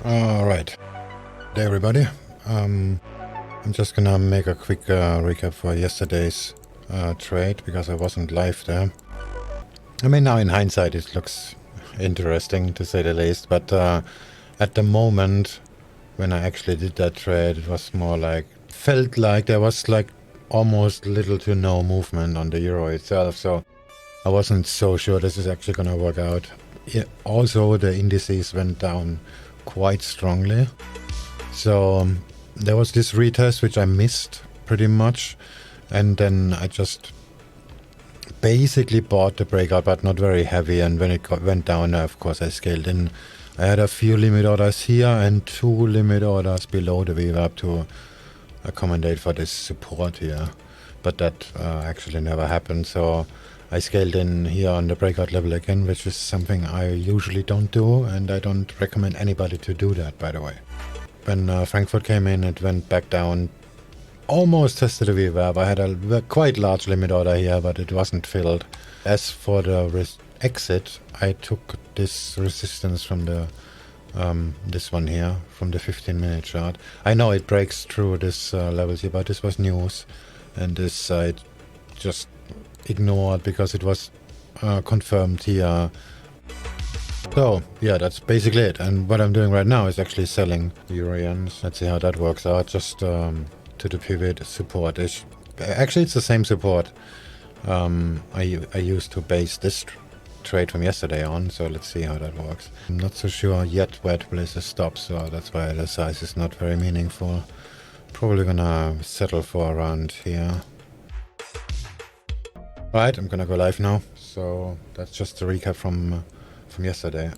All right. Hey everybody. I'm just gonna make a quick recap for yesterday's trade because I wasn't live there. I mean, now in hindsight it looks interesting to say the least, but at the moment when I actually did that trade, it was more like, felt like there was like almost little to no movement on the euro itself, so I wasn't so sure this is actually gonna work out. Also, the indices went down quite strongly. So there was this retest which I missed pretty much, and then I just basically bought the breakout, but not very heavy. And when it went down, of course, I scaled in. I had a few limit orders here and 2 limit orders below the VWAP to accommodate for this support here, but that actually never happened. So I scaled in here on the breakout level again, which is something I usually don't do, and I don't recommend anybody to do that, by the way. When Frankfurt came in, it went back down, almost tested the VWAP. I had a quite large limit order here, but it wasn't filled. As for the exit, I took this resistance from the this one here, from the 15-minute chart. I know it breaks through this levels here, but this was news, and this I just ignored because it was confirmed here. So yeah, that's basically it. And what I'm doing right now is actually selling Eurians. Let's see how that works out. Just to the pivot support ish. Actually, it's the same support I used to base this trade from yesterday on. So let's see how that works. I'm not so sure yet where to place a stop, so that's why the size is not very meaningful. Probably gonna settle for around here. Right, I'm gonna go live now. So that's just a recap from yesterday.